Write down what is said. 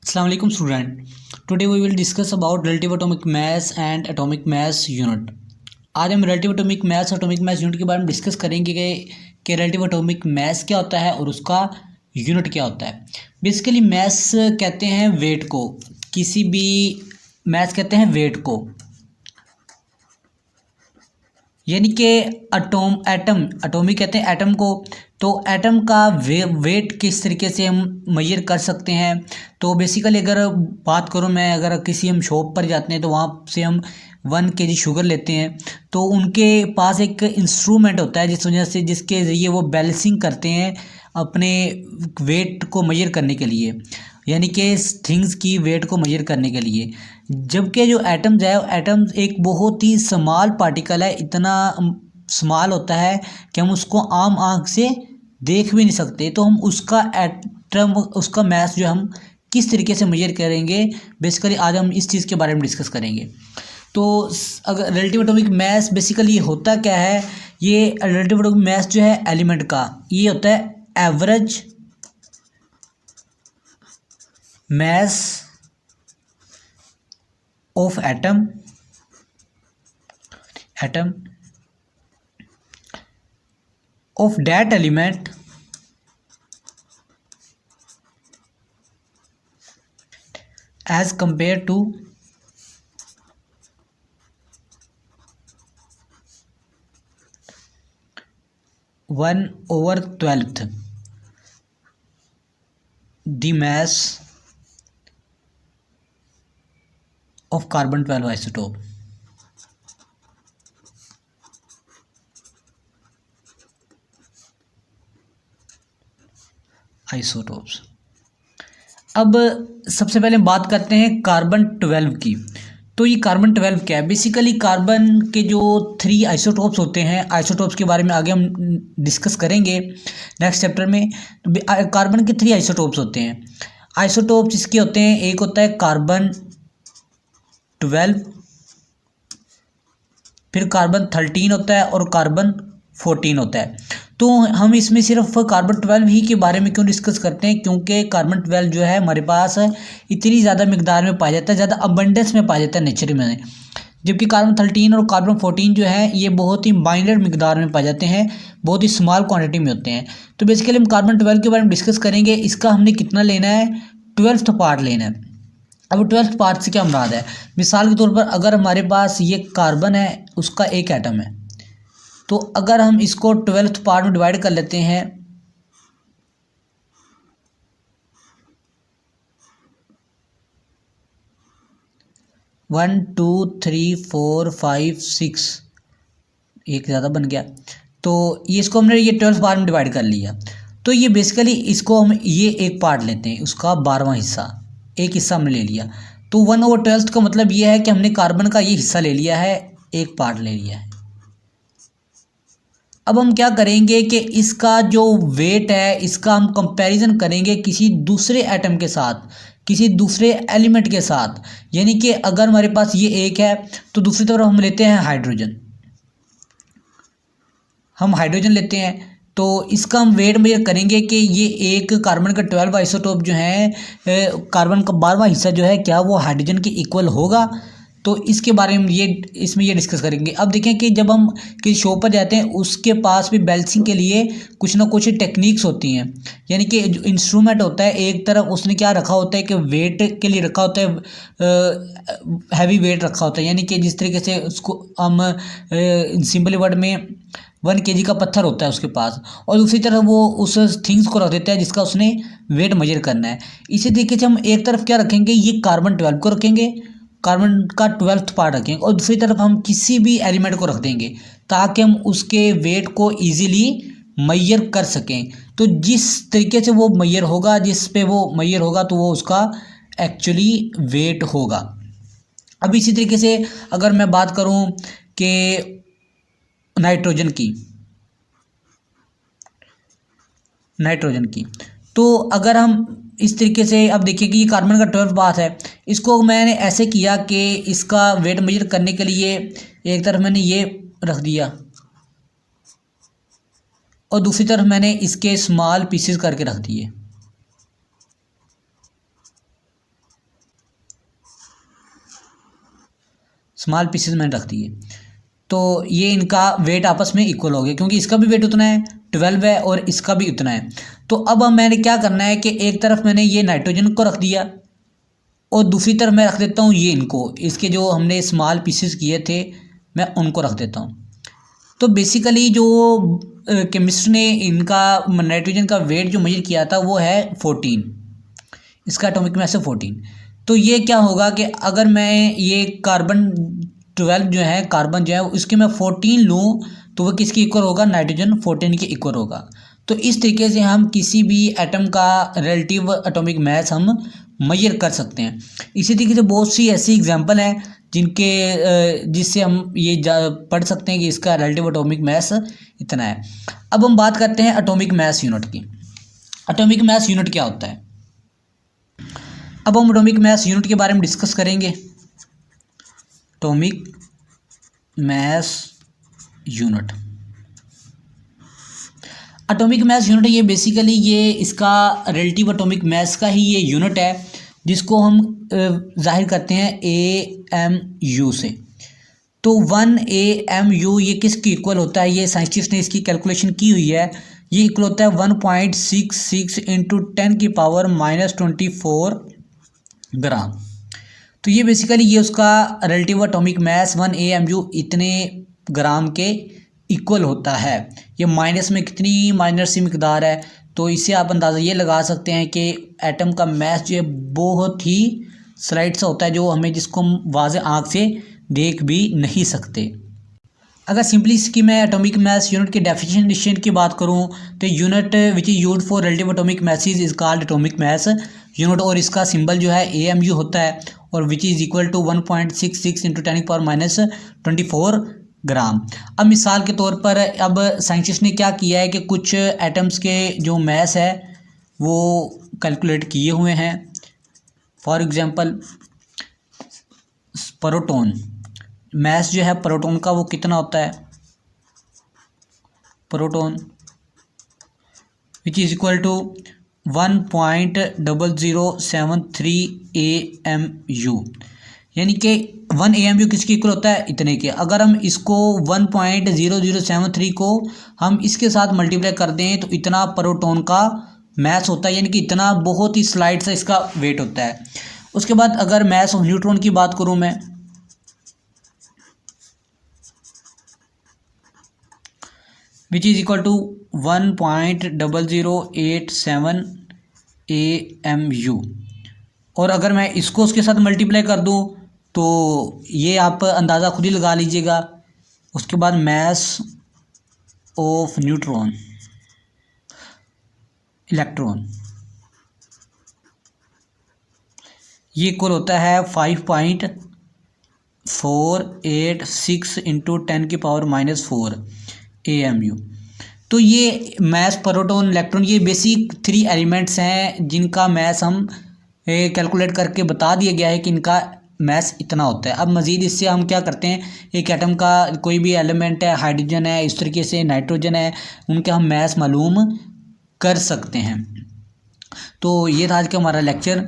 Assalamu alaikum student. Today we will discuss about relative atomic mass and atomic mass unit. आज हम relative atomic mass और atomic mass unit के बारे में discuss करेंगे कि relative atomic mass क्या होता है और उसका यूनिट क्या होता है। बेसिकली mass कहते हैं वेट को, किसी भी mass कहते हैं वेट को, यानी कि एटॉमिक कहते हैं एटम को। तो एटम का वेट किस तरीके से हम मेजर कर सकते हैं। तो बेसिकली अगर बात करूँ मैं, अगर किसी हम शॉप पर जाते हैं तो वहाँ से हम 1 kg शुगर लेते हैं, तो उनके पास एक इंस्ट्रूमेंट होता है जिसके ज़रिए वो बैलेंसिंग करते हैं अपने वेट को मेजर करने के लिए, यानी कि थिंग्स की वेट को मेजर करने के लिए। जबकि जो एटम्स है, एटम्स एक बहुत ही स्मॉल पार्टिकल है, इतना स्मॉल होता है कि हम उसको आम आँख से देख भी नहीं सकते। तो हम उसका मैथ जो हम किस तरीके से मेजर करेंगे, बेसिकली आज हम इस चीज़ के बारे में डिस्कस करेंगे। तो अगर रिलेटिव एटॉमिक मास बेसिकली ये होता क्या है, ये रिलेटिव एटॉमिक मास जो है एलिमेंट का, ये होता है average mass of atom of that element as compared to 1/12 the mass of carbon 12 isotope। Isotopes. अब सबसे पहले बात करते हैं कार्बन 12 की। तो ये कार्बन 12 क्या है? बेसिकली कार्बन के जो 3 आइसोटोप्स होते हैं, आइसोटोप्स के बारे में आगे हम डिस्कस करेंगे नेक्स्ट चैप्टर में। तो कार्बन के 3 आइसोटोप्स होते हैं। आइसोटोप्स इसके होते हैं, एक होता है कार्बन 12, फिर कार्बन 13 होता है और कार्बन 14 होता है। तो हम इसमें सिर्फ कार्बन 12 ही के बारे में क्यों डिस्कस करते हैं, क्योंकि कार्बन 12 जो है हमारे पास इतनी ज़्यादा मिकदार में पाया जाता है, ज़्यादा अबंडेंस में पाया जाता है नेचर में। जबकि कार्बन 13 और कार्बन 14 जो है ये बहुत ही माइनर मिकदार में पाए जाते हैं, बहुत ही स्मॉल क्वांटिटी में होते हैं। तो बेसिकली हम कार्बन 12 के बारे में डिस्कस करेंगे। इसका हमने कितना लेना है, 12th पार्ट लेना है। अब 12th पार्ट से क्या मुराद है? मिसाल के तौर पर अगर हमारे पास ये कार्बन है, उसका एक एटम है, तो अगर हम इसको 12th पार्ट में डिवाइड कर लेते हैं, one two three four five six, एक ज़्यादा बन गया, तो ये इसको हमने ये 12th पार्ट में डिवाइड कर लिया। तो ये बेसिकली इसको हम ये एक पार्ट लेते हैं, उसका 12वां हिस्सा, एक हिस्सा हमने ले लिया। तो 1/12 का मतलब ये है कि हमने कार्बन का ये हिस्सा ले लिया है, एक पार्ट ले लिया है। अब हम क्या करेंगे कि इसका जो वेट है, इसका हम कंपैरिजन करेंगे किसी दूसरे एटम के साथ, किसी दूसरे एलिमेंट के साथ। यानी कि अगर हमारे पास ये एक है तो दूसरी तरफ हम लेते हैं हाइड्रोजन, हम हाइड्रोजन लेते हैं, तो इसका हम वेट मेजर करेंगे कि ये एक कार्बन का 12 आइसोटोप जो है, कार्बन का 12वां हिस्सा जो है, क्या वो हाइड्रोजन के इक्वल होगा। तो इसके बारे में इसमें ये डिस्कस करेंगे। अब देखें कि जब हम किसी शॉप पर जाते हैं, उसके पास भी बैलेंसिंग के लिए कुछ ना कुछ टेक्निक्स होती हैं। यानी कि जो इंस्ट्रूमेंट होता है, एक तरफ उसने क्या रखा होता है कि वेट के लिए रखा होता है, हैवी वेट रखा होता है, यानी कि जिस तरीके से उसको हम सिंपल वर्ड में 1 kg का पत्थर होता है उसके पास, और दूसरी तरफ वो उस थिंग्स को रख देता है जिसका उसने वेट मेजर करना है। इसी तरीके से हम एक तरफ क्या रखेंगे, ये कार्बन 12 को रखेंगे, कार्बन का 12th पार्ट रखेंगे, और दूसरी तरफ हम किसी भी एलिमेंट को रख देंगे ताकि हम उसके वेट को ईजिली मेजर कर सकें। तो जिस तरीके से वो मेजर होगा, जिस पे वो मेजर होगा, तो वो उसका एक्चुअली वेट होगा। अब इसी तरीके से अगर मैं बात करूं कि नाइट्रोजन की, तो अगर हम इस तरीके से, अब देखिए कि ये कार्बन का 12 पार्ट है, इसको मैंने ऐसे किया कि इसका वेट मेजर करने के लिए एक तरफ मैंने ये रख दिया और दूसरी तरफ मैंने इसके स्मॉल पीसेस करके रख दिए। स्मॉल पीसेस मैंने रख दिए। तो ये इनका वेट आपस में इक्वल हो गया, क्योंकि इसका भी वेट उतना है 12 है और इसका भी उतना है। तो अब मैंने क्या करना है कि एक तरफ मैंने ये नाइट्रोजन को रख दिया और दूसरी तरफ मैं रख देता हूँ ये इनको, इसके जो हमने स्मॉल पीसेस किए थे मैं उनको रख देता हूँ। तो बेसिकली जो केमिस्ट ने इनका नाइट्रोजन का वेट जो मेजर किया था वो है 14, इसका एटॉमिक मास है 14। तो ये क्या होगा कि अगर मैं ये कार्बन 12 जो है कार्बन जो है उसके मैं 14 लूँ तो वो किसके इक्वल होगा, नाइट्रोजन 14 के इक्वल होगा। तो इस तरीके से हम किसी भी एटम का रिलेटिव एटॉमिक मास हम मेजर कर सकते हैं। इसी तरीके से बहुत सी ऐसी एग्जांपल हैं जिससे हम ये पढ़ सकते हैं कि इसका रिलेटिव एटॉमिक मास इतना है। अब हम बात करते हैं एटॉमिक मास यूनिट की। एटॉमिक मास यूनिट क्या होता है? अब हम एटॉमिक मास यूनिट के बारे में डिस्कस करेंगे। Atomic mass unit, atomic mass unit ये बेसिकली ये इसका रिलेटिव एटॉमिक मास का ही ये यूनिट है जिसको हम जाहिर करते हैं AMU से। तो 1 AMU ये किसकी इक्वल होता है? ये साइंटिस्ट ने इसकी कैलकुलेशन की हुई है। ये इक्वल होता है 1.66 इंटू 10⁻⁻24 ग्राम। तो ये बेसिकली ये उसका रिलेटिव एटॉमिक मास 1 AMU इतने ग्राम के इक्वल होता है। ये माइनस में कितनी माइनर सी मिकदार है, तो इससे आप अंदाज़ा ये लगा सकते हैं कि एटम का मास जो है बहुत ही स्लाइट सा होता है, जो हमें जिसको हम वाज़े आँख से देख भी नहीं सकते। अगर सिंपली इसकी मैं एटॉमिक मास यूनिट के डेफिनेशन की बात करूं तो unit which is used for relative atomic masses is called atomic mass unit, और इसका सिंबल जो है AMU होता है और which is equal to 1.66 into 10⁻⁻24 gram. अब मिसाल के तौर पर अब साइंटिस्ट ने क्या किया है कि कुछ एटम्स के जो मास है वो कैलकुलेट किए हुए हैं। फॉर एग्जांपल प्रोटॉन मास जो है प्रोटॉन का वो कितना होता है, proton which is equal to 1.0073 AMU, यानी कि 1 AMU किसके इक्वल होता है, इतने के। अगर हम इसको 1.0073 को हम इसके साथ मल्टीप्लाई कर दें तो इतना प्रोटॉन का मास होता है, यानी कि इतना बहुत ही स्लाइड सा इसका वेट होता है। उसके बाद अगर मास ऑफ न्यूट्रॉन की बात करूं मैं, which is equal to 1.0087 AMU, और अगर मैं इसको उसके साथ मल्टीप्लाई कर दूं तो ये आप अंदाज़ा खुद ही लगा लीजिएगा। उसके बाद मास ऑफ न्यूट्रॉन इलेक्ट्रॉन ये इक्वल होता है 5.486 इंटू 10⁻⁻4 AMU। तो ये मास प्रोटॉन इलेक्ट्रॉन ये बेसिक 3 एलिमेंट्स हैं जिनका मास हम कैलकुलेट करके बता दिया गया है कि इनका मास इतना होता है। अब मज़ीद इससे हम क्या करते हैं, एक एटम का कोई भी एलिमेंट है, हाइड्रोजन है, इस तरीके से नाइट्रोजन है, उनके हम मास मालूम कर सकते हैं। तो ये था आज का हमारा लेक्चर।